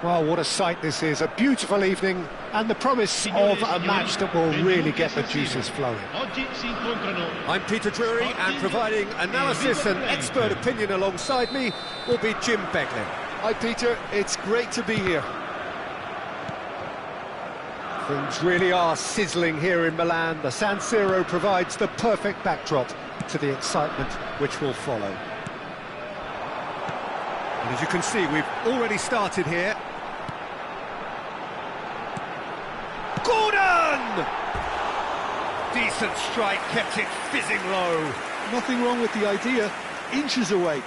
Well, what a sight this is, a beautiful evening and the promise of a match that will really get the juices flowing. I'm Peter Drury, and providing analysis and expert opinion alongside me will be Jim Beglin. Hi Peter, it's great to be here. Things really are sizzling here in Milan. The San Siro provides the perfect backdrop to the excitement which will follow. And as you can see, we've already started here. Gordon! Decent strike, kept it fizzing low. Nothing wrong with the idea, inches away.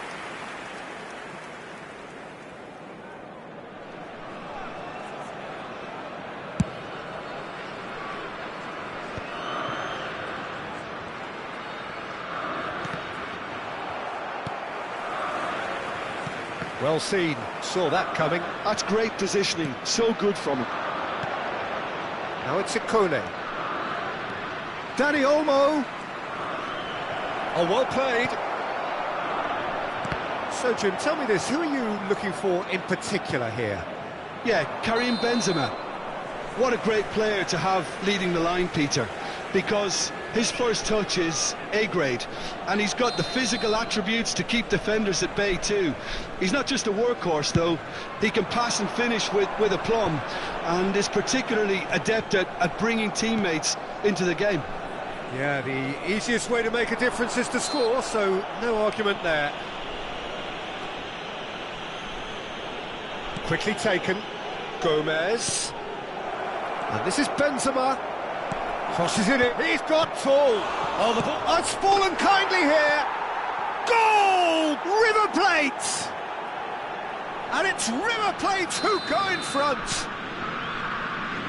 Well seen, saw that coming. That's great positioning, so good from him. Now it's Ikone. Dani Olmo. Oh, well played. So, Jim, tell me this, who are you looking for in particular here? Yeah, Karim Benzema. What a great player to have leading the line, Peter, because his first touch is A-grade, and he's got the physical attributes to keep defenders at bay too. He's not just a workhorse, though. He can pass and finish with aplomb, and is particularly adept at bringing teammates into the game. Yeah, the easiest way to make a difference is to score, so no argument there. Quickly taken. Gomez. And this is Benzema. Crosses it in. He's got tall. Oh, the ball. Oh, it's fallen kindly here. Goal! River Plate! And it's River Plate who go in front.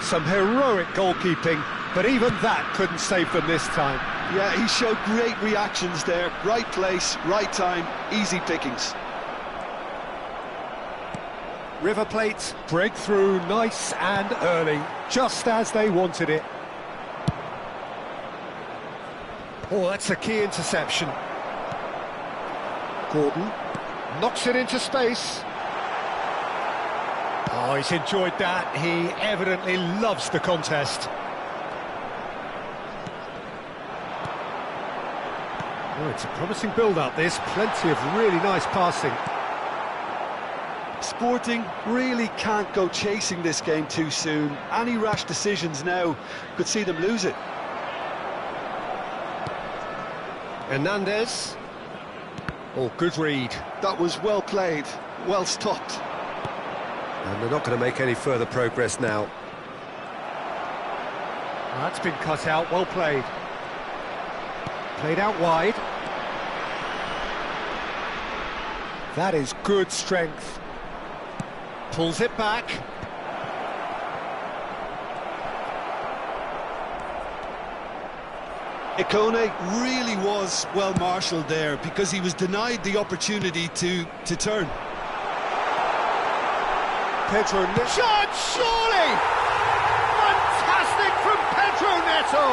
Some heroic goalkeeping, but even that couldn't save them this time. Yeah, he showed great reactions there. Right place, right time, easy pickings. River Plate breakthrough nice and early, just as they wanted it. Oh, that's a key interception. Gordon knocks it into space. Oh, he's enjoyed that. He evidently loves the contest. Oh, it's a promising build-up, this. Plenty of really nice passing. Sporting really can't go chasing this game too soon. Any rash decisions now could see them lose it. Hernandez. Oh, good read. That was well played, well stopped. And they're not going to make any further progress now. That's been cut out, well played. Played out wide. That is good strength. Pulls it back. Ikone really was well marshalled there because he was denied the opportunity to turn. Pedro Neto. Shot, surely! Fantastic from Pedro Neto!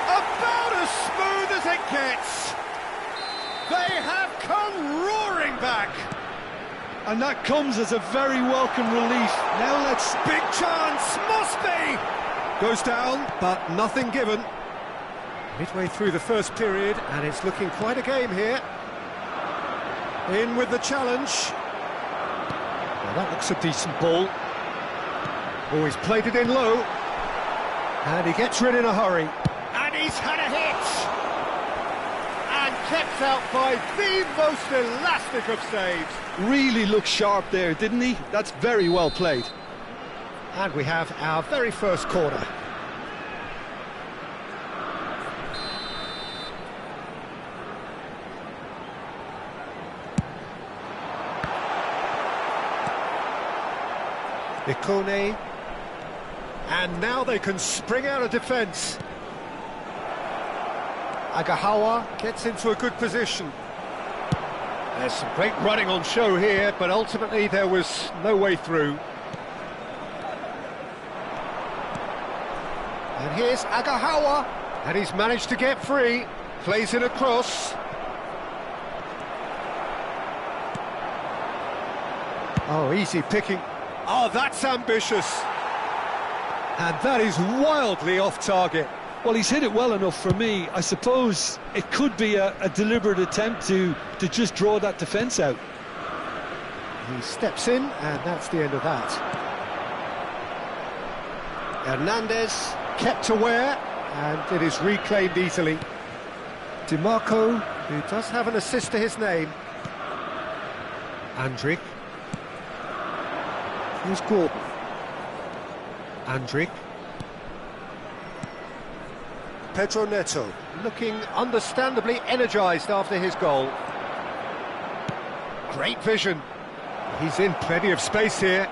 About as smooth as it gets. They have come roaring back. And that comes as a very welcome relief. Now let's... Big chance, must be! Goes down, but nothing given. Midway through the first period, and it's looking quite a game here. In with the challenge. Well, that looks a decent ball. Oh, he's played it in low. And he gets rid in a hurry. And he's had a hit! And kept out by the most elastic of saves. Really looked sharp there, didn't he? That's very well played. And we have our very first corner. Ikone, and now they can spring out of defence. Agahawa gets into a good position. There's some great running on show here, but ultimately there was no way through. And here's Agahawa, and he's managed to get free. Plays it across. Oh, easy picking. Oh, that's ambitious. And that is wildly off target. Well, he's hit it well enough for me. I suppose it could be a deliberate attempt to just draw that defence out. He steps in, and that's the end of that. Hernandez kept aware, and it is reclaimed easily. DiMarco, who does have an assist to his name. Andrić. Here's Gordon. Andrić. Pedro Neto, looking understandably energised after his goal. Great vision. He's in plenty of space here.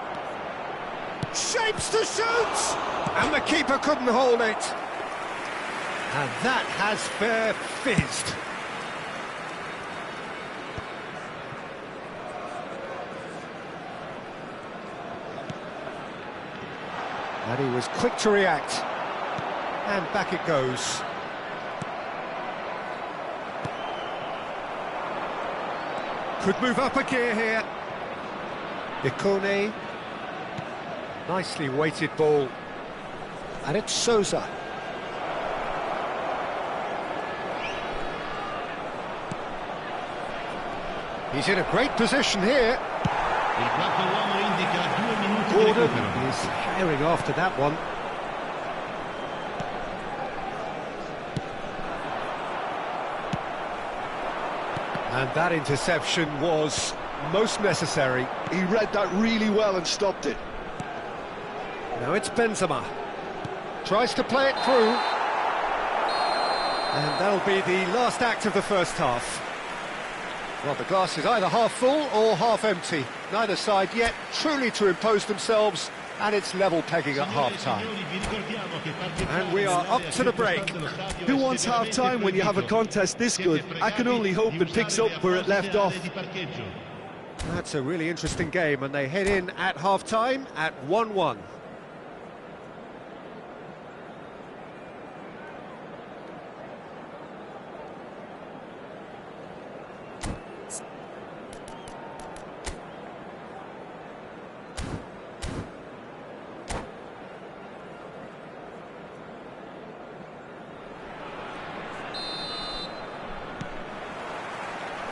Shapes to shoot! And the keeper couldn't hold it. And that has fair fizzed. And he was quick to react. And back it goes. Could move up a gear here. Ikone. Nicely weighted ball. And it's Sousa. He's in a great position here. Gordon is herring after that one. And that interception was most necessary. He read that really well and stopped it. Now it's Benzema. Tries to play it through. And that'll be the last act of the first half. Well, the glass is either half full or half empty. Neither side yet truly to impose themselves, and it's level pegging at half-time. And we are up to the break. Who wants half-time when you have a contest this good? I can only hope it picks up where it left off. That's a really interesting game, and they head in at half-time at 1-1.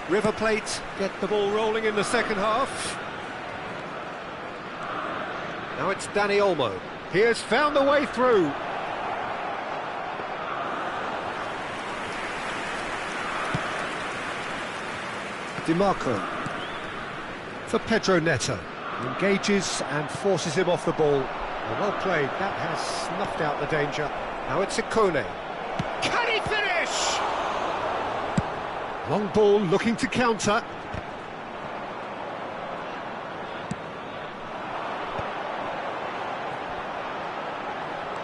River Plate get the ball rolling in the second half. Now it's Dani Olmo. He has found the way through. DiMarco for Pedro Neto. Engages and forces him off the ball. Well played, that has snuffed out the danger. Now it's Ikone. Can he finish? Long ball looking to counter.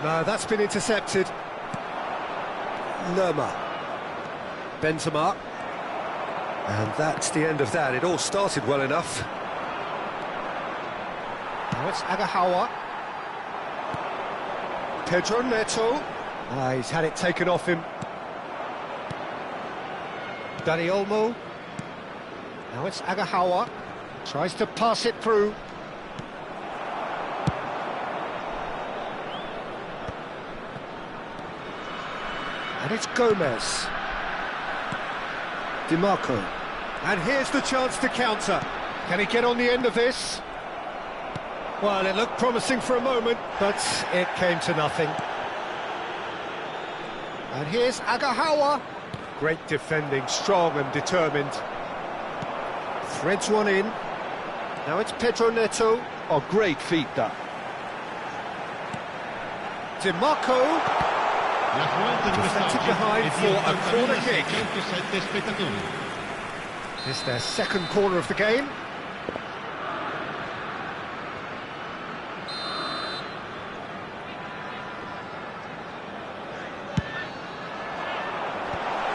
No, that's been intercepted. Lerma. Benzema. And that's the end of that. It all started well enough. Now it's Agahawa. Pedro Neto. He's had it taken off him. Dani Olmo. Now it's Agahawa. Tries to pass it through. And it's Gomez. DiMarco. And here's the chance to counter. Can he get on the end of this? Well, it looked promising for a moment, but it came to nothing. And here's Agahawa. Great defending, strong and determined. Threads one in. Now it's Pedro Neto. Oh, great feat, that. DiMarco. Deflected behind for a corner kick. It's their second corner of the game.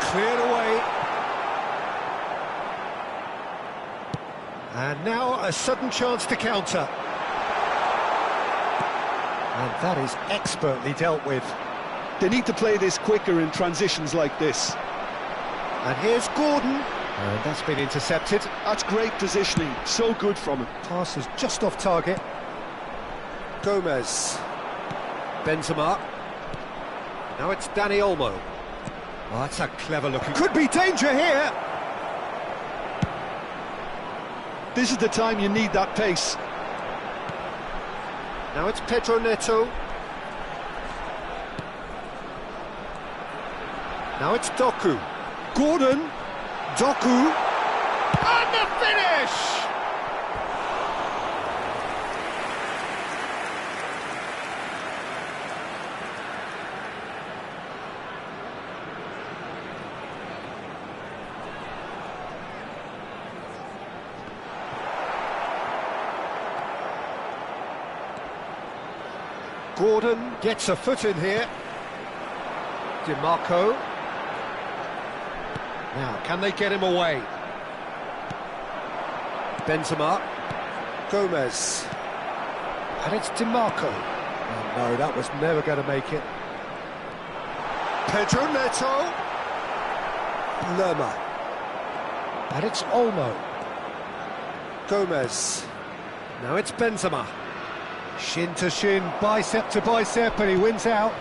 Cleared away. And now a sudden chance to counter. And that is expertly dealt with. They need to play this quicker in transitions like this. And here's Gordon. And that's been intercepted. That's great positioning. So good from him. Pass is just off target. Gomez. Benzema. Now it's Dani Olmo. Oh, that's a clever looking... Could be danger here! This is the time you need that pace. Now it's Pedro Neto. Now it's Doku. Gordon. Doku. And the finish! Gordon gets a foot in here. DiMarco. Now, can they get him away? Benzema. Gomez. And it's DiMarco. Oh no, that was never going to make it. Pedro Neto. Lerma. And it's Olmo. Gomez. Now it's Benzema. Shin to shin, bicep to bicep, and he wins out.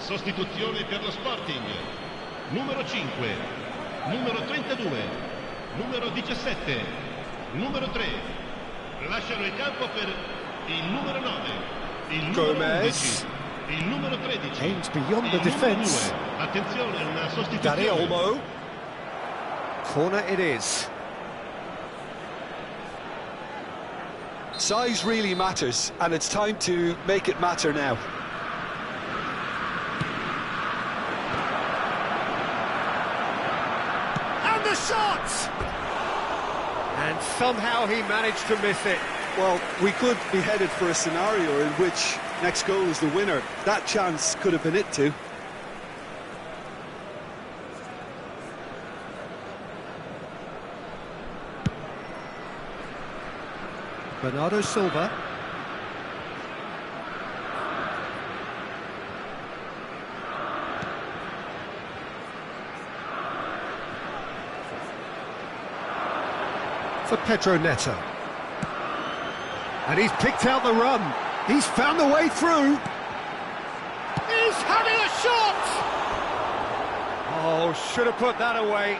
Sostituzione per lo Sporting. Numero 5, numero 32, numero 17, numero 3. Lasciano il campo per il numero 9, il numero Gomez. 11, il numero 13. Aims beyond the il defence. numero 2. Attenzione, una Dani sostituzione. Olmo. Corner it is. Size really matters, and it's time to make it matter now. The shot! And somehow he managed to miss it. Well, we could be headed for a scenario in which next goal is the winner. That chance could have been it too. Bernardo Silva. For Pedro Neto. And he's picked out the run. He's found the way through. He's having a shot! Oh, should have put that away.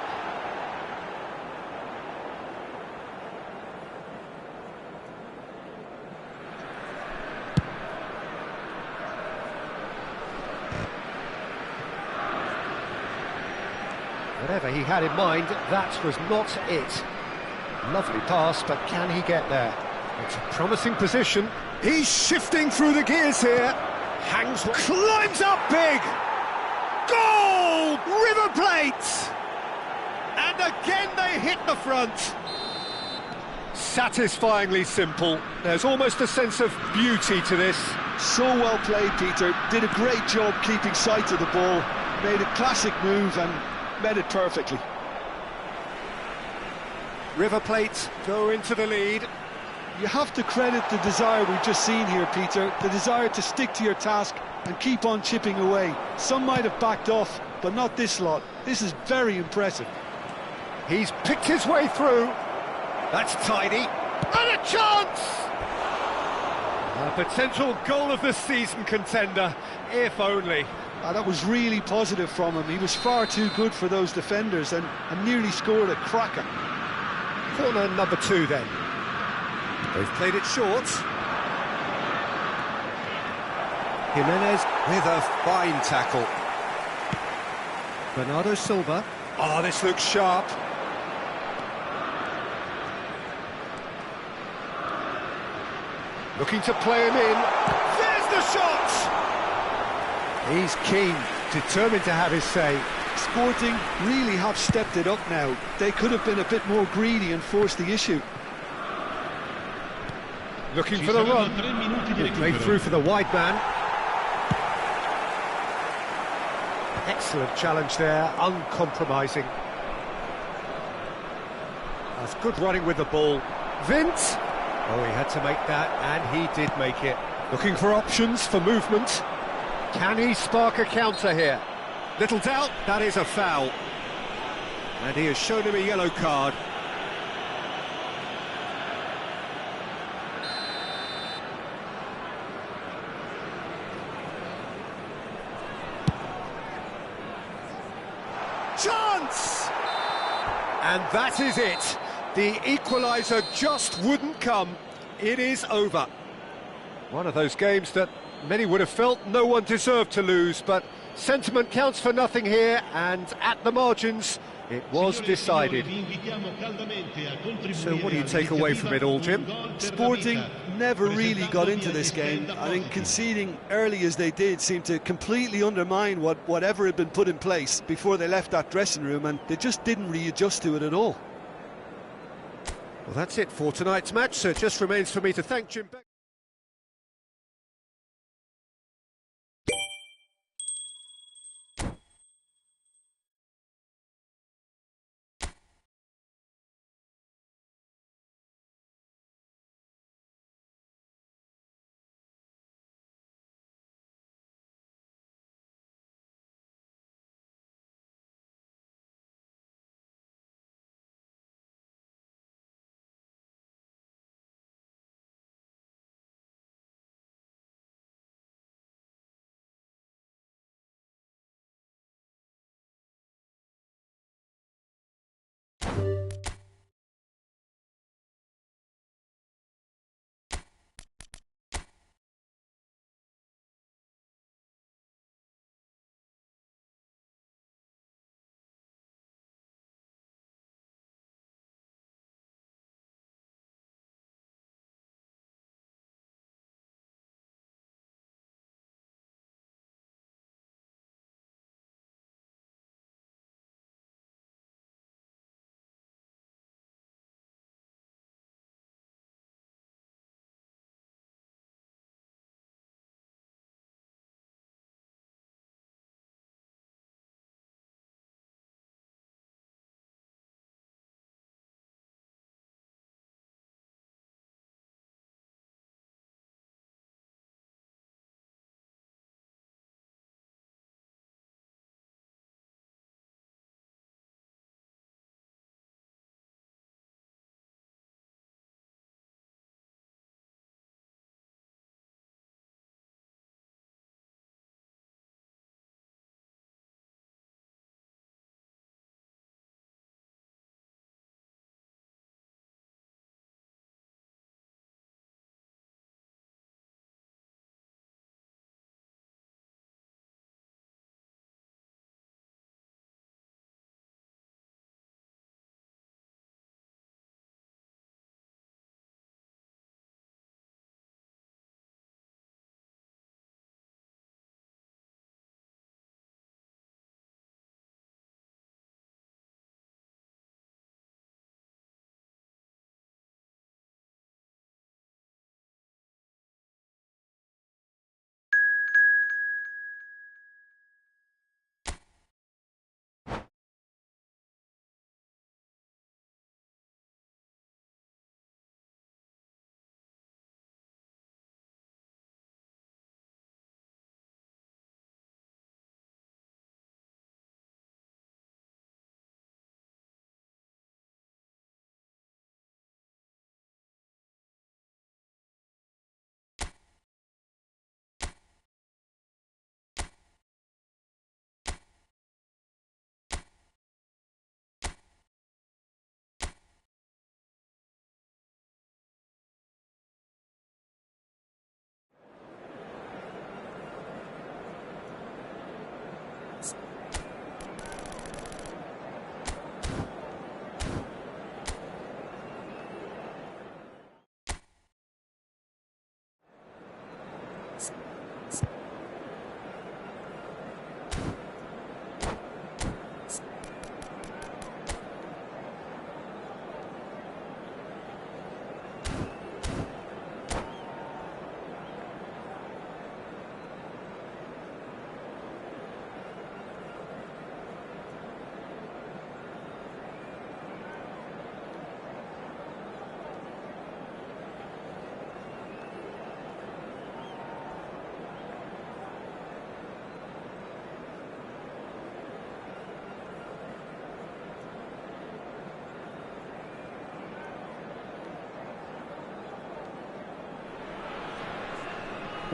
Whatever he had in mind, that was not it. Lovely pass, but can he get there? It's a promising position. He's shifting through the gears here. Hangs, climbs up big. Goal! River Plate! And again they hit the front. Satisfyingly simple. There's almost a sense of beauty to this. So well played, Peter. Did a great job keeping sight of the ball. Made a classic move and met it perfectly. River Plate go into the lead. You have to credit the desire we've just seen here, Peter. The desire to stick to your task and keep on chipping away. Some might have backed off, but not this lot. This is very impressive. He's picked his way through. That's tidy. And a chance! A potential goal of the season contender, if only. That was really positive from him. He was far too good for those defenders and nearly scored a cracker. Corner number 2 then. They've played it short. Jimenez with a fine tackle. Bernardo Silva. Oh, this looks sharp. Looking to play him in. There's the shot! He's keen, determined to have his say. Sporting really have stepped it up now. They could have been a bit more greedy and forced the issue. Looking for the run. Played through for the wide man. Excellent challenge there, uncompromising. That's good running with the ball. Vince! Oh, he had to make that, and he did make it. Looking for options for movement. Can he spark a counter here? Little doubt, that is a foul. And he has shown him a yellow card. Chance! And that is it. The equaliser just wouldn't come. It is over. One of those games that many would have felt no one deserved to lose, but sentiment counts for nothing here, and at the margins, it was decided. So what do you take away from it all, Jim? Sporting never really got into this game. I think conceding early as they did seemed to completely undermine whatever had been put in place before they left that dressing room, and they just didn't readjust to it at all. Well, that's it for tonight's match, so it just remains for me to thank Jim Beglin.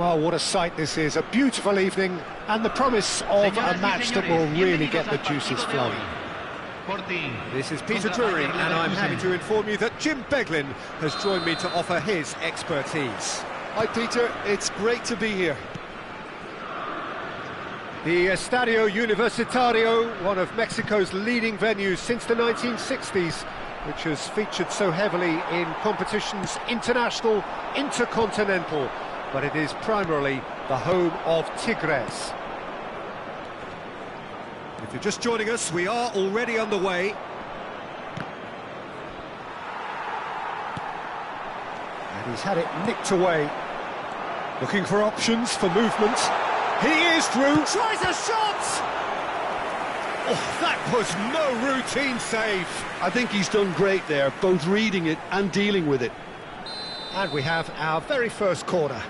Well, what a sight this is, a beautiful evening, and the promise of a match that will really get the juices flowing. This is Peter Drury, and I'm happy to inform you that Jim Beglin has joined me to offer his expertise. Hi Peter, it's great to be here. The Estadio Universitario, one of Mexico's leading venues since the 1960s, which has featured so heavily in competitions international, intercontinental, but it is primarily the home of Tigres. If you're just joining us, we are already underway. And he's had it nicked away. Looking for options for movement. He is through. Tries a shot! Oh, that was no routine save. I think he's done great there, both reading it and dealing with it. And we have our very first corner.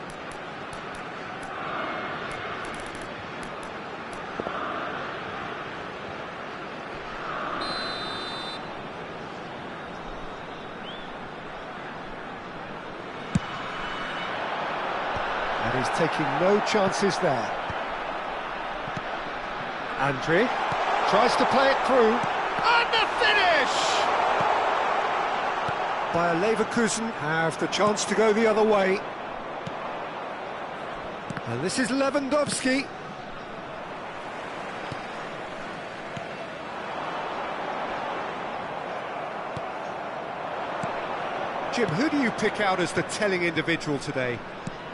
And he's taking no chances there. Andri tries to play it through. And the finish! Bayer Leverkusen have the chance to go the other way. And this is Lewandowski. Jim, who do you pick out as the telling individual today?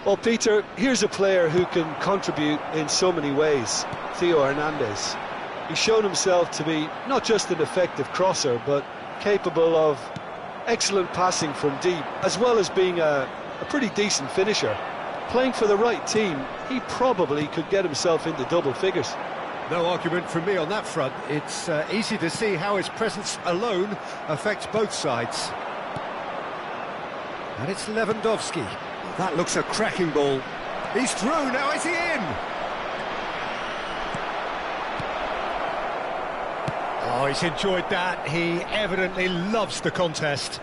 Well, Peter, here's a player who can contribute in so many ways, Theo Hernandez. He's shown himself to be not just an effective crosser, but capable of excellent passing from deep, as well as being a pretty decent finisher. Playing for the right team, he probably could get himself into double figures. No argument from me on that front. It's easy to see how his presence alone affects both sides. And it's Lewandowski. That looks a cracking ball. He's through, now is he in? Oh, he's enjoyed that. He evidently loves the contest.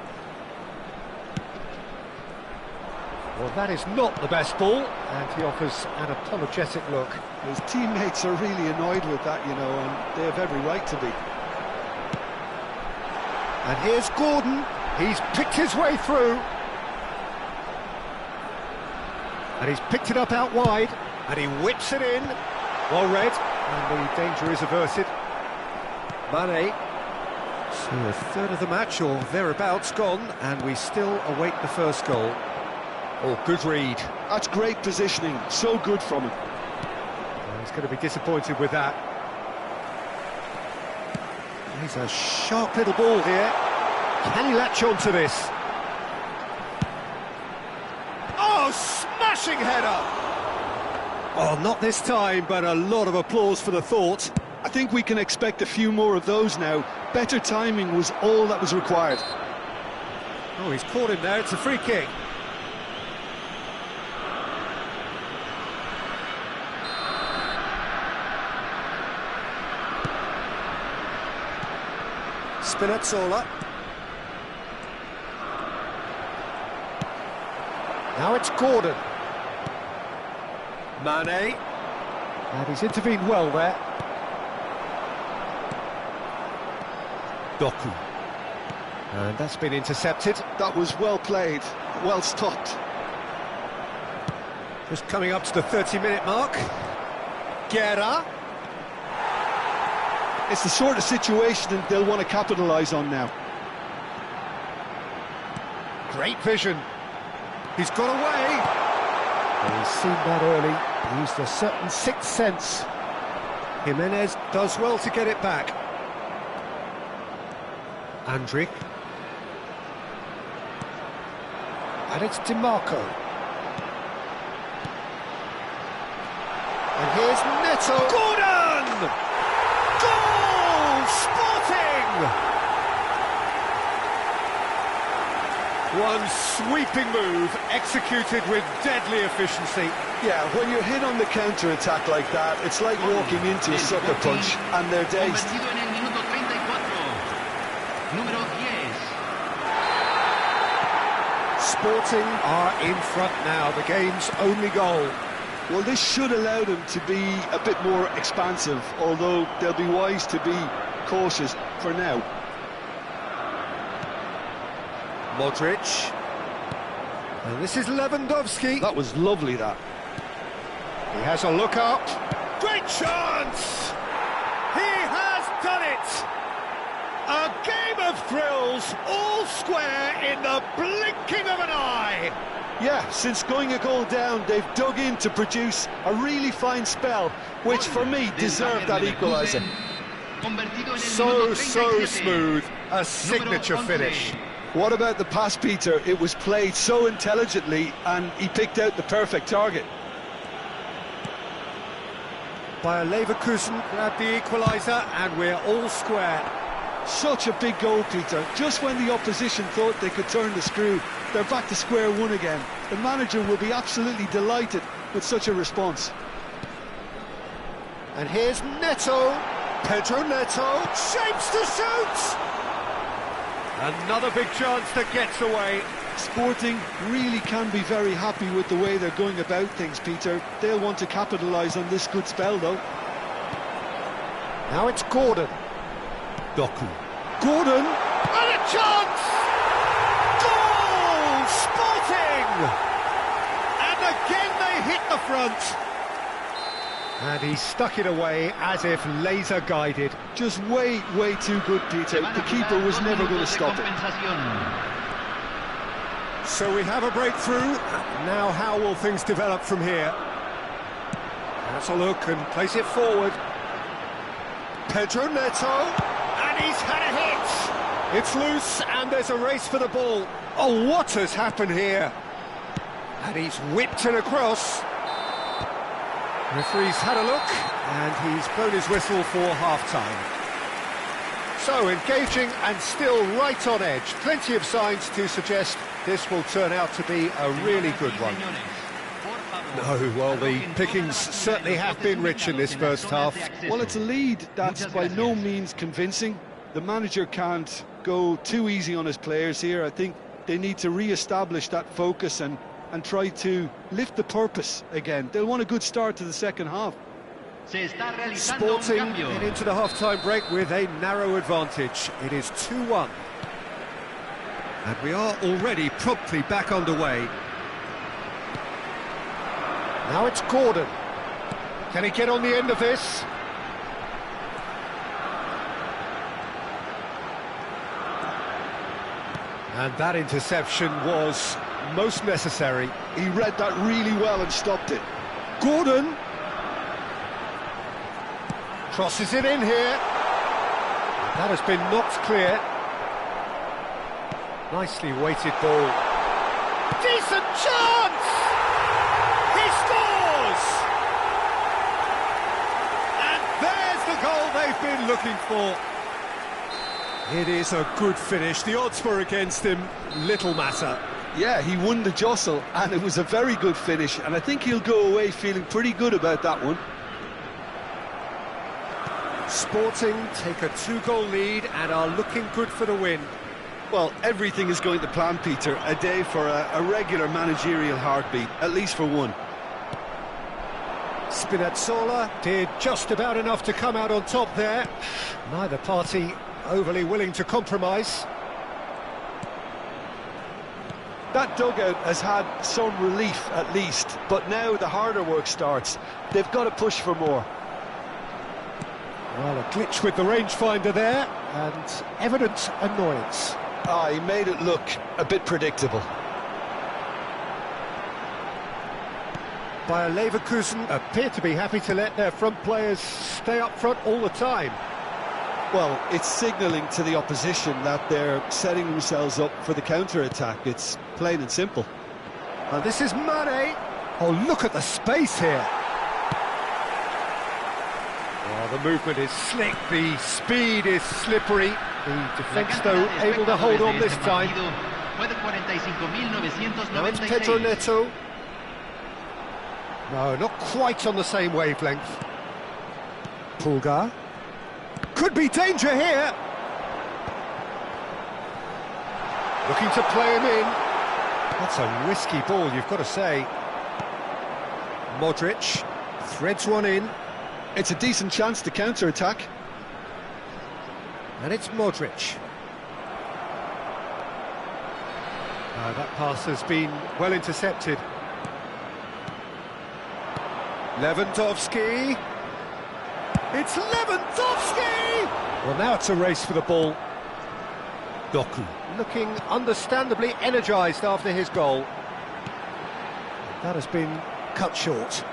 Well, that is not the best ball, and he offers an apologetic look. His teammates are really annoyed with that, you know, and they have every right to be. And here's Gordon. He's picked his way through. And he's picked it up out wide, and he whips it in. Well read, and the danger is averted. Mane. So a third of the match, or thereabouts, gone, and we still await the first goal. Oh, good read. That's great positioning, so good from him. Well, he's going to be disappointed with that. He's a sharp little ball here. Can he latch on to this? Oh, smashing header! Oh, not this time, but a lot of applause for the thought. I think we can expect a few more of those now. Better timing was all that was required. Oh, he's caught him there, it's a free kick. Spinazzola. Now it's Gordon. Mane. And he's intervened well there. Doku. And that's been intercepted. That was well played, well stopped. Just coming up to the 30-minute mark. Guerra. It's the sort of situation that they'll want to capitalise on now. Great vision. He's got away. Well, he's seen that early. He used a certain sixth sense. Jimenez does well to get it back. Andrić. And it's DiMarco. And here's Neto. Gordon! Goal! Sporting! One sweeping move, executed with deadly efficiency. Yeah, when you're hit on the counter-attack like that, it's like walking into a sucker punch, and they're dazed. Sporting are in front now, the game's only goal. Well, this should allow them to be a bit more expansive, although they'll be wise to be cautious for now. Modric. And this is Lewandowski. That was lovely, that. He has a look up. Great chance! He has done it! A game of thrills, all square in the blinking of an eye. Yeah, since going a goal down, they've dug in to produce a really fine spell, which for me deserved that equaliser. So smooth, a signature finish. What about the pass, Peter? It was played so intelligently and he picked out the perfect target. Bayer Leverkusen grabbed the equaliser and we're all square. Such a big goal, Peter. Just when the opposition thought they could turn the screw, they're back to square one again. The manager will be absolutely delighted with such a response. And here's Neto. Pedro Neto shapes to shoot! Another big chance that gets away. Sporting really can be very happy with the way they're going about things, Peter. They'll want to capitalise on this good spell, though. Now it's Gordon. Doku. Gordon! And a chance! Goal! Sporting! And again they hit the front. And he stuck it away as if laser guided. Just way too good, Peter. The keeper was never going to stop it. So we have a breakthrough. Now how will things develop from here? That's a look and place it forward. Pedro Neto, and he's had a hit. It's loose and there's a race for the ball. Oh, what has happened here? And he's whipped it across. Referee's had a look and he's blown his whistle for half-time. So engaging and still right on edge. Plenty of signs to suggest this will turn out to be a really good one. No, well, the pickings certainly have been rich in this first half. Well, it's a lead that's by no means convincing. The manager can't go too easy on his players here. I think they need to re-establish that focus and try to lift the purpose again. They'll want a good start to the second half. Sporting in into the half-time break with a narrow advantage. It is 2-1. And we are already promptly back underway. Now it's Gordon. Can he get on the end of this? And that interception was most necessary. He read that really well and stopped it. Gordon crosses it in here. That has been knocked clear. Nicely weighted ball. Decent chance! He scores! And there's the goal they've been looking for. It is a good finish. The odds were against him. Little matter. Yeah, he won the jostle, and it was a very good finish, and I think he'll go away feeling pretty good about that one. Sporting take a 2-goal lead and are looking good for the win. Well, everything is going to plan, Peter. A day for a regular managerial heartbeat, at least for one. Spinazzola did just about enough to come out on top there. Neither party overly willing to compromise. That dugout has had some relief, at least, but now the harder work starts. They've got to push for more. Well, a glitch with the rangefinder there, and evident annoyance. He made it look a bit predictable. Bayer Leverkusen appear to be happy to let their front players stay up front all the time. Well, it's signalling to the opposition that they're setting themselves up for the counter-attack. It's plain and simple. And this is Mane. Oh, look at the space here. Oh, the movement is slick, the speed is slippery. The defence, though, able to hold on this time. Now it's Pedro Neto. No, not quite on the same wavelength. Pulgar. Could be danger here. Looking to play him in. That's a risky ball, you've got to say. Modric threads one in. It's a decent chance to counter-attack. And it's Modric. That pass has been well intercepted. Lewandowski. It's Lewandowski! Well, now it's a race for the ball. Doku looking understandably energised after his goal. That has been cut short.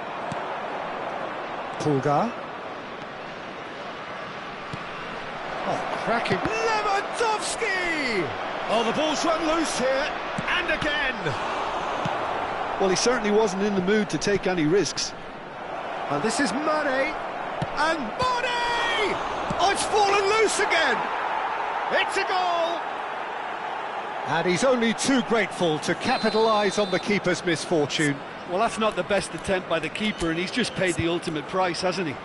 Pulgar. Oh, cracking. Lewandowski! Oh, the ball's run loose here, and again! Well, he certainly wasn't in the mood to take any risks. And this is Mane, and Mane! Oh, it's fallen loose again! It's a goal! And he's only too grateful to capitalise on the keeper's misfortune. Well, that's not the best attempt by the keeper, and he's just paid the ultimate price, hasn't he?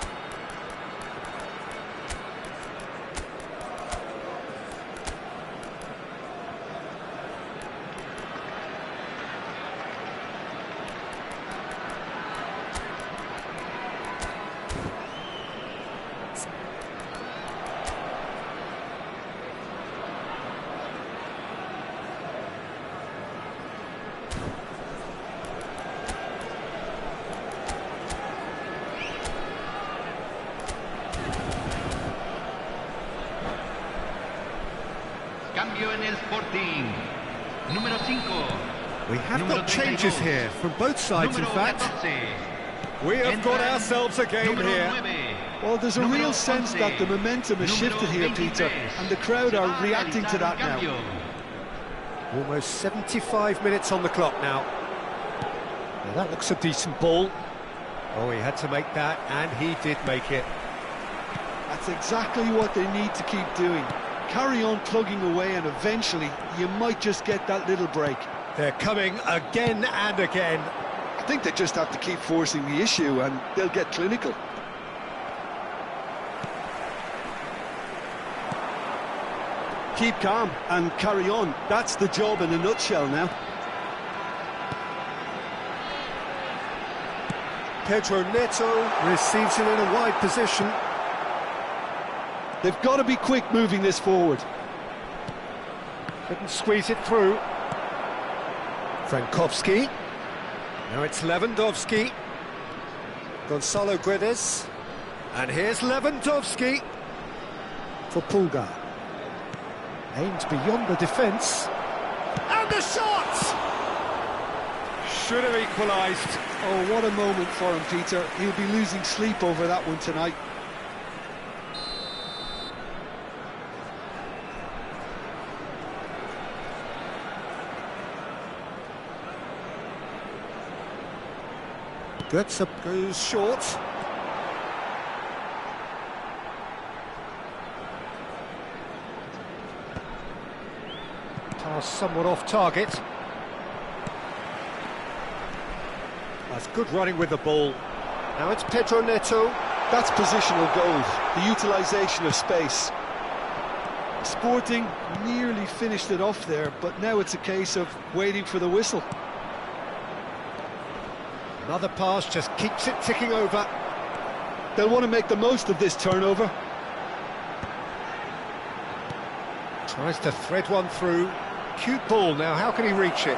Cambio en el Sporting. Número 5. We have got changes here from both sides, in fact. We have got ourselves a game here. Well, there's a real sense that the momentum has shifted here, Peter, and the crowd are reacting to that now. Almost 75 minutes on the clock now. Now that looks a decent ball. Oh, he had to make that, and he did make it. That's exactly what they need to keep doing. Carry on plugging away, and eventually you might just get that little break. They're coming again and again. I think they just have to keep forcing the issue, and they'll get clinical. Keep calm and carry on. That's the job in a nutshell now. Pedro Neto receives it in a wide position. They've got to be quick moving this forward. Couldn't squeeze it through. Frankowski. Now it's Lewandowski. Gonzalo Guedes. And here's Lewandowski for Pulgar. Aims beyond the defence. And the shot! Should have equalised. Oh, what a moment for him, Peter. He'll be losing sleep over that one tonight. Götze goes short. Pass somewhat off target. That's good running with the ball. Now it's Pedro Neto. That's positional goals, the utilisation of space. Sporting nearly finished it off there, but now it's a case of waiting for the whistle. Another pass just keeps it ticking over. They'll want to make the most of this turnover. Tries to thread one through. Cute ball now, how can he reach it?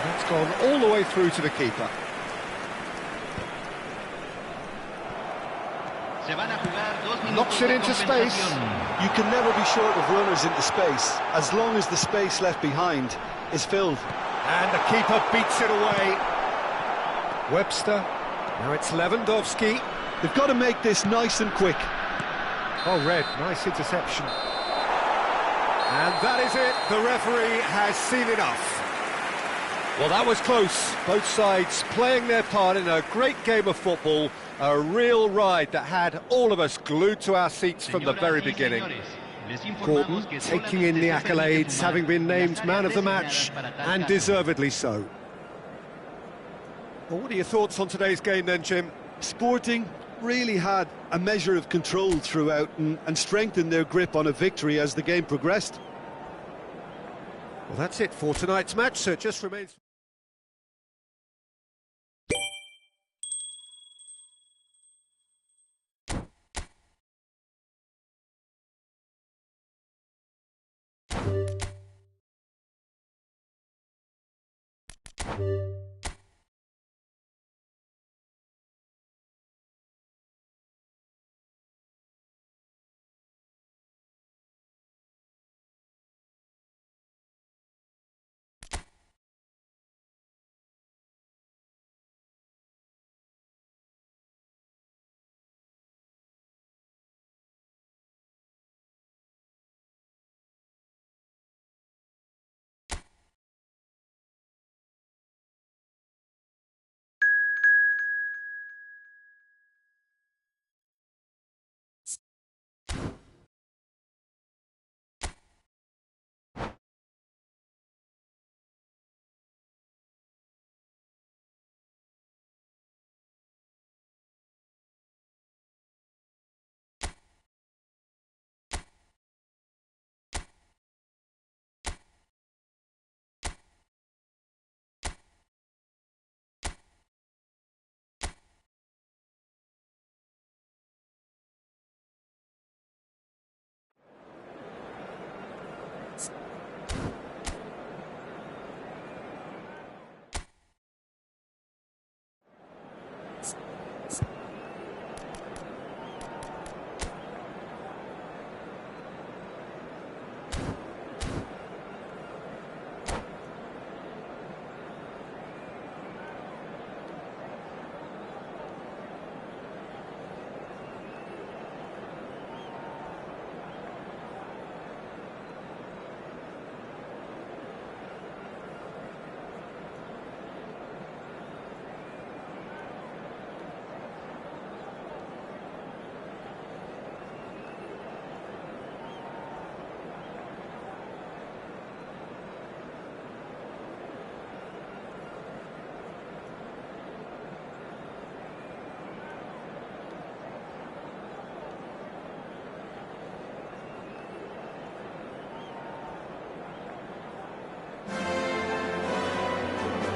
That's gone all the way through to the keeper. Knocks it into space. You can never be short of runners into space, as long as the space left behind is filled. And the keeper beats it away. Webster, now it's Lewandowski. They've got to make this nice and quick. Oh, Red, nice interception. And that is it, the referee has seen enough. Well, that was close. Both sides playing their part in a great game of football, a real ride that had all of us glued to our seats from the very beginning. Gordon taking in the accolades, having been named man of the match, and deservedly so. Well, what are your thoughts on today's game then, Jim? Sporting really had a measure of control throughout and strengthened their grip on a victory as the game progressed. Well, that's it for tonight's match, so it just remains...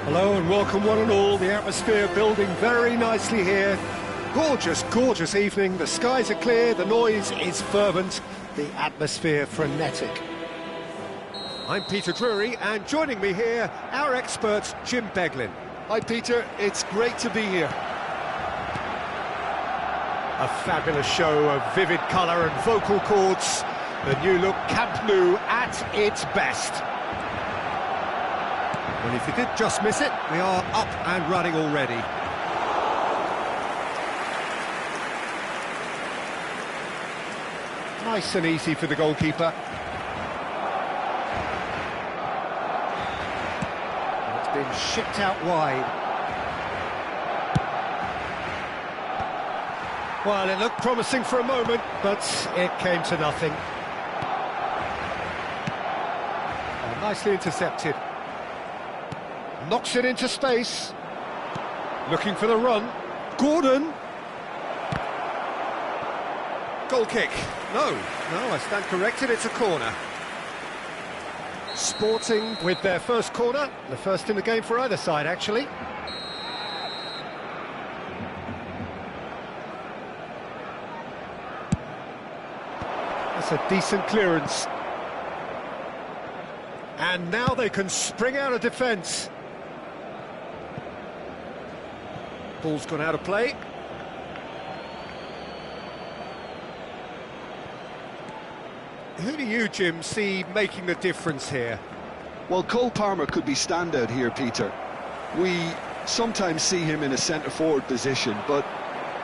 Hello and welcome one and all. The atmosphere building very nicely here. Gorgeous, gorgeous evening. The skies are clear, the noise is fervent, the atmosphere frenetic. I'm Peter Drury, and joining me here, our expert, Jim Beglin. Hi Peter, it's great to be here. A fabulous show of vivid colour and vocal cords. The new look Camp Nou at its best. Well, if you did just miss it, we are up and running already. Nice and easy for the goalkeeper. It's been shipped out wide. Well, it looked promising for a moment, but it came to nothing. Oh, nicely intercepted. Knocks it into space. Looking for the run. Gordon. Goal kick. No, I stand corrected, it's a corner. Sporting with their first corner. The first in the game for either side, actually. That's a decent clearance. And now they can spring out of defence. Ball's gone out of play. Who do you, Jim, see making the difference here? Well, Cole Palmer could be standout here, Peter. We sometimes see him in a centre-forward position, but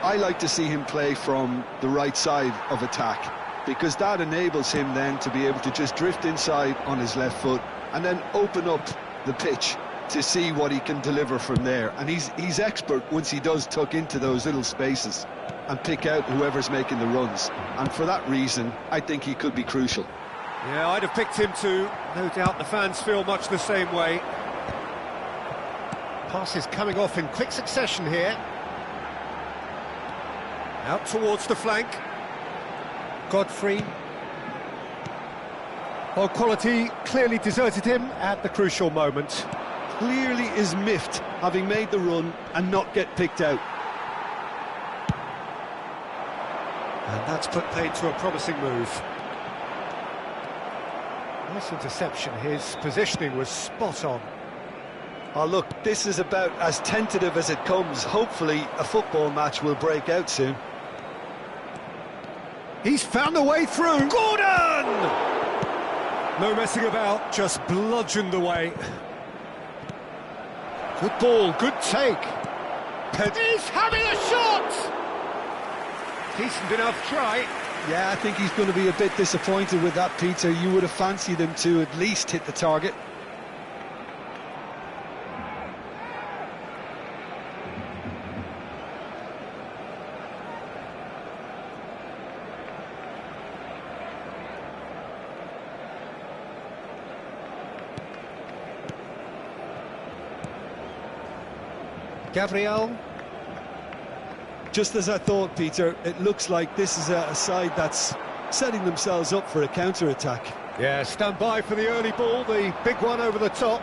I like to see him play from the right side of attack, because that enables him then to be able to just drift inside on his left foot and then open up the pitch to see what he can deliver from there. And he's expert once he does tuck into those little spaces and pick out whoever's making the runs. And for that reason, I think he could be crucial. Yeah, I'd have picked him too. No doubt the fans feel much the same way. Passes coming off in quick succession here. Out towards the flank. Godfrey. Well, quality clearly deserted him at the crucial moment. Clearly is miffed, having made the run and not get picked out. And that's put paid to a promising move. Nice interception, his positioning was spot on. Oh, look, this is about as tentative as it comes. Hopefully, a football match will break out soon. He's found a way through. Gordon! No messing about, just bludgeoned away. Good ball, good take. He's having a shot! Decent enough try. Yeah, I think he's going to be a bit disappointed with that, Peter. You would have fancied him to at least hit the target. Gabriel. Just as I thought, Peter, it looks like this is a side that's setting themselves up for a counter-attack. Yeah, stand by for the early ball, the big one over the top.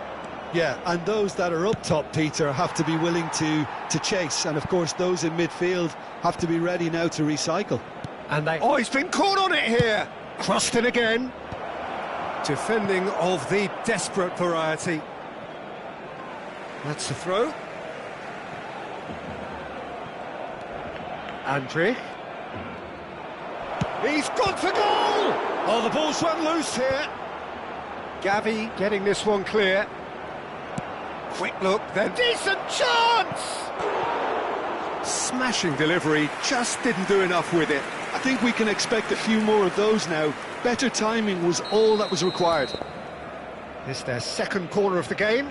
Yeah, and those that are up top, Peter, have to be willing to chase. And, of course, those in midfield have to be ready now to recycle. And they... Oh, he's been caught on it here! Crossed in again. Defending of the desperate variety. That's the throw. Andrich. He's gone for goal! Oh, the ball's run loose here. Gavi getting this one clear. Quick look, then decent chance! Smashing delivery, just didn't do enough with it. I think we can expect a few more of those now. Better timing was all that was required. It's their second corner of the game.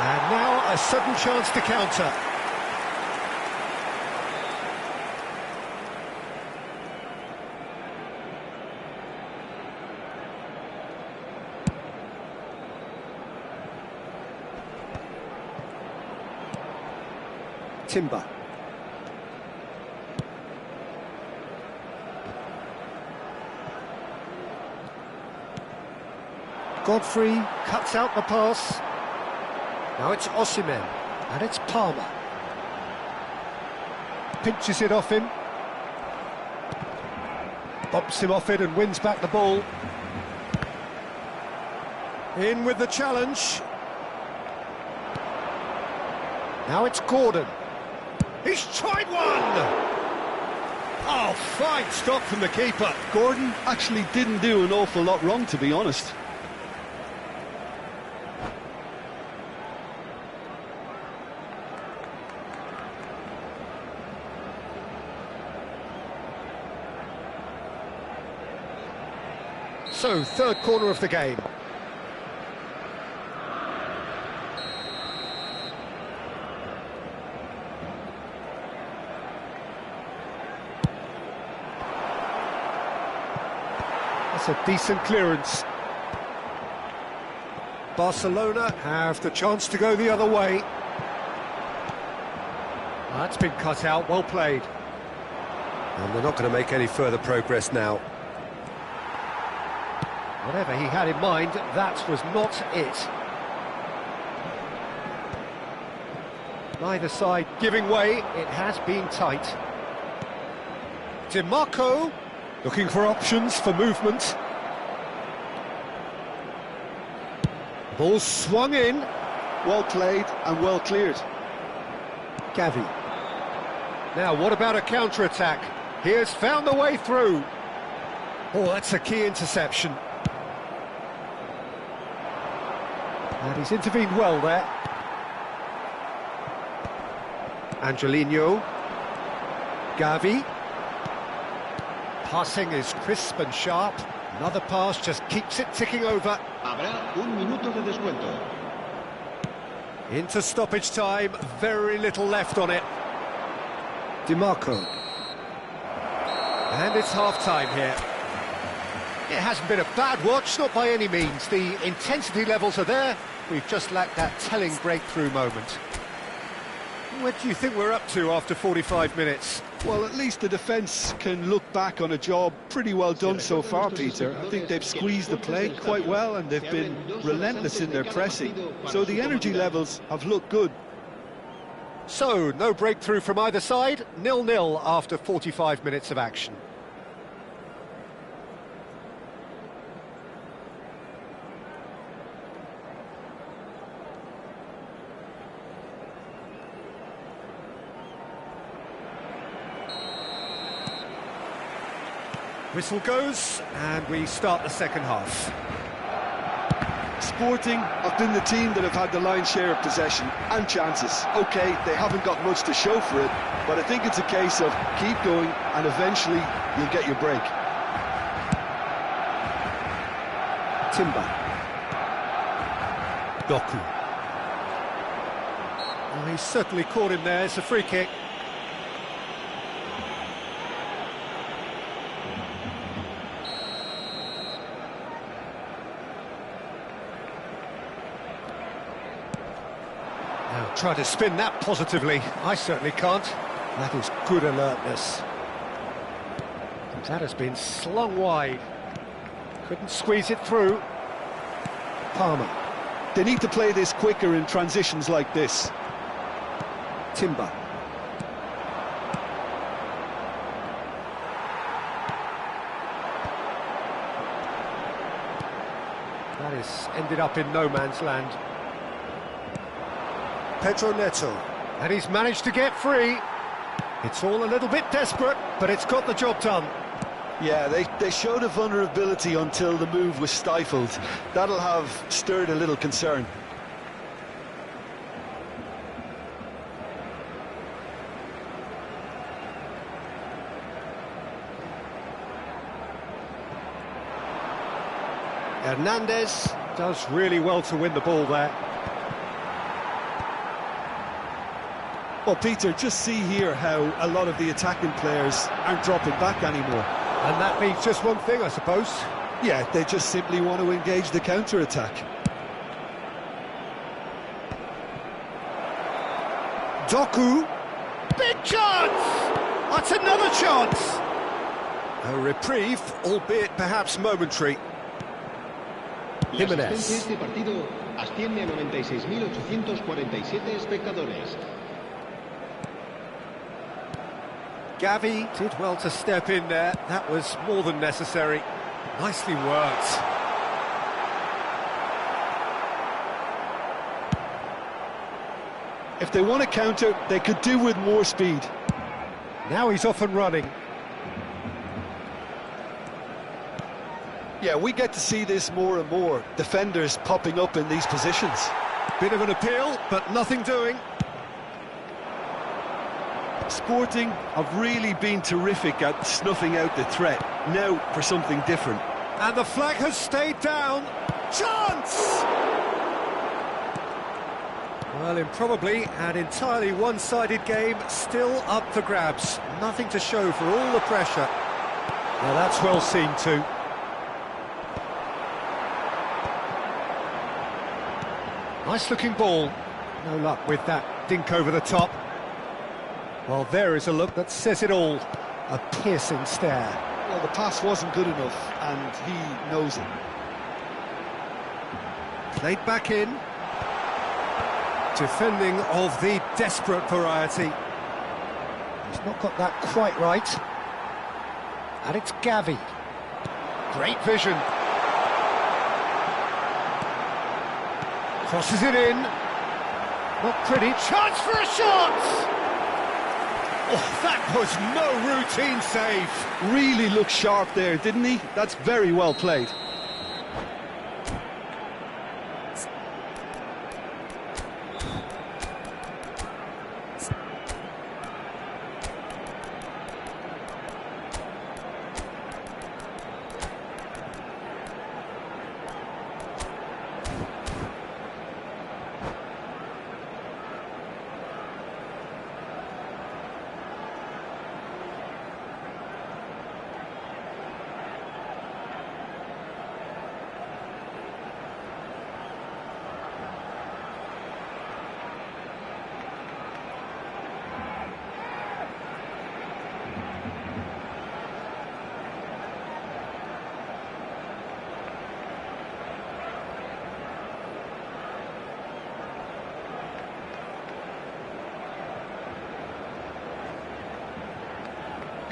And now a sudden chance to counter. Timber. Godfrey cuts out the pass. Now it's Osimhen, and it's Palmer. Pinches it off him. Bumps him off it and wins back the ball. In with the challenge. Now it's Gordon. He's tried one! Oh, fine stop from the keeper. Gordon actually didn't do an awful lot wrong, to be honest. So, third corner of the game. That's a decent clearance. Barcelona have the chance to go the other way. That's been cut out, well played. And they're not going to make any further progress now. Whatever he had in mind, that was not it. Neither side giving way, it has been tight. DiMarco looking for options for movement. Ball swung in. Well played and well cleared. Gavi. Now, what about a counter-attack? He has found the way through. Oh, that's a key interception. And he's intervened well there. Angelino. Gavi. Passing is crisp and sharp. Another pass just keeps it ticking over. Habrá un minuto de descuento. Into stoppage time, very little left on it. DiMarco. And it's half-time here. It hasn't been a bad watch, not by any means. The intensity levels are there. We've just lacked that telling breakthrough moment. What do you think we're up to after 45 minutes? Well, at least the defence can look back on a job pretty well done so far, Peter. I think they've squeezed the play quite well and they've been relentless in their pressing. So the energy levels have looked good. So, no breakthrough from either side, 0-0 after 45 minutes of action. Whistle goes, and we start the second half. Sporting have been the team that have had the lion's share of possession and chances. OK, they haven't got much to show for it, but I think it's a case of keep going and eventually you'll get your break. Timber. Doku. Oh, he's certainly caught him there, it's a free kick. Try to spin that positively. I certainly can't. That is good alertness. That has been slung wide. Couldn't squeeze it through. Palmer. They need to play this quicker in transitions like this. Timber. That is ended up in no man's land. Pedro Neto, and he's managed to get free. It's all a little bit desperate, but it's got the job done. Yeah, they showed a vulnerability until the move was stifled. That'll have stirred a little concern. Hernandez does really well to win the ball there. Well, Peter, just see here how a lot of the attacking players aren't dropping back anymore. And that means just one thing, I suppose. Yeah, they just simply want to engage the counter-attack. Doku. Big chance! That's another chance! A reprieve, albeit perhaps momentary. Jimenez. Este partido asciende a 96.847 espectadores. Gavi did well to step in there. That was more than necessary. Nicely worked. If they want to counter, they could do with more speed. Now he's off and running. Yeah, we get to see this more and more. Defenders popping up in these positions. Bit of an appeal, but nothing doing. Sporting have really been terrific at snuffing out the threat. Now for something different. And the flag has stayed down. Chance! Well, in probably an entirely one-sided game, still up for grabs. Nothing to show for all the pressure. Now that's well seen too. Nice looking ball. No luck with that dink over the top. Well, there is a look that says it all. A piercing stare. Well, the pass wasn't good enough, and he knows it. Played back in. Defending of the desperate variety. He's not got that quite right. And it's Gavi. Great vision. Crosses it in. Not pretty. Chance for a shot! Oh, that was no routine save. Really looked sharp there, didn't he? That's very well played.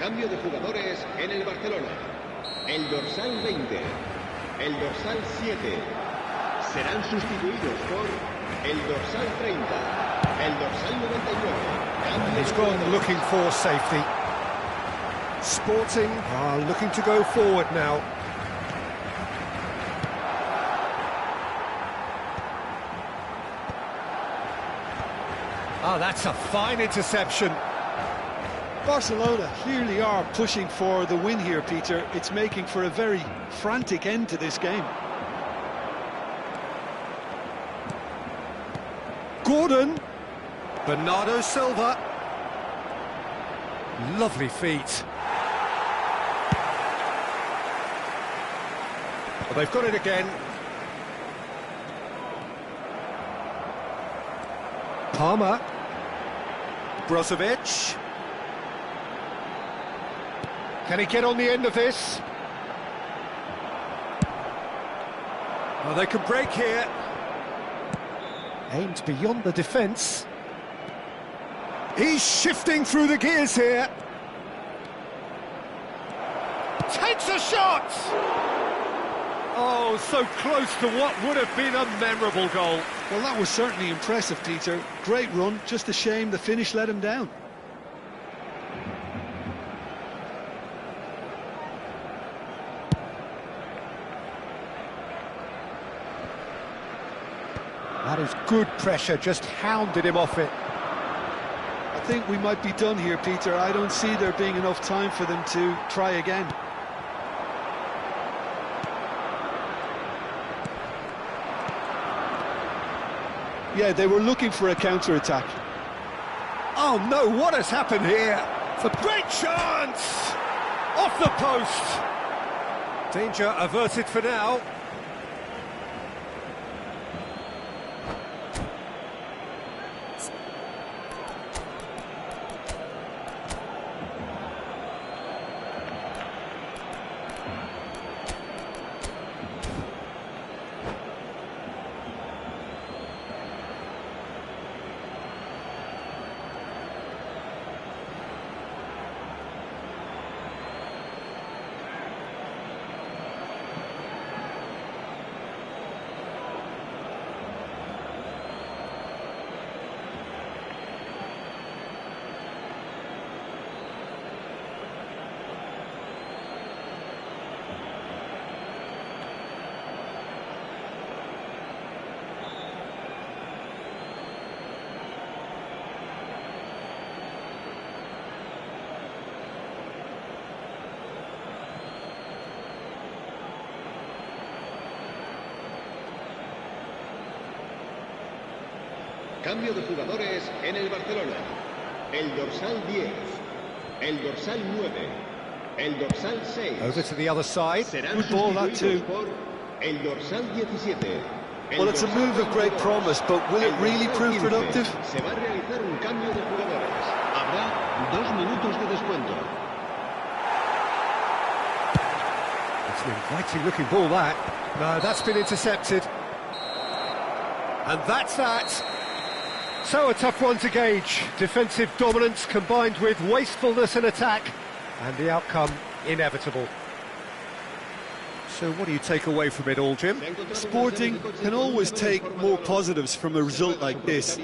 Cambio de jugadores en el Barcelona. El dorsal 20, el dorsal 7 serán sustituidos por el dorsal 30, el dorsal 99. He's gone looking for safety. Sporting are looking to go forward now. Oh, that's a fine interception. Barcelona clearly are pushing for the win here, Peter. It's making for a very frantic end to this game. Gordon. Bernardo Silva. Lovely feet. Well, they've got it again. Palmer. Brozovic. Can he get on the end of this? Well, they can break here. Aimed beyond the defence. He's shifting through the gears here. Takes a shot! Oh, so close to what would have been a memorable goal. Well, that was certainly impressive, Peter. Great run, just a shame the finish let him down. That is good pressure, just hounded him off it. I think we might be done here, Peter. I don't see there being enough time for them to try again. Yeah, they were looking for a counter-attack. Oh no, what has happened here? It's a great chance! Off the post! Danger averted for now. Cambio de jugadores en el Barcelona. El dorsal 10, el dorsal 9, el dorsal 6. Over to the other side. Serán Good ball, that too. sustituidos por el dorsal 17. Well, it's a move of great promise, but will it really prove productive? Se va a realizar un cambio de jugadores. Habrá 2 minutos de descuento. It's an inviting looking ball, that. No, that's been intercepted. And that's that. So a tough one to gauge. Defensive dominance combined with wastefulness in attack, and the outcome inevitable. So what do you take away from it all, Jim? Sporting can always take more positives from a result like this.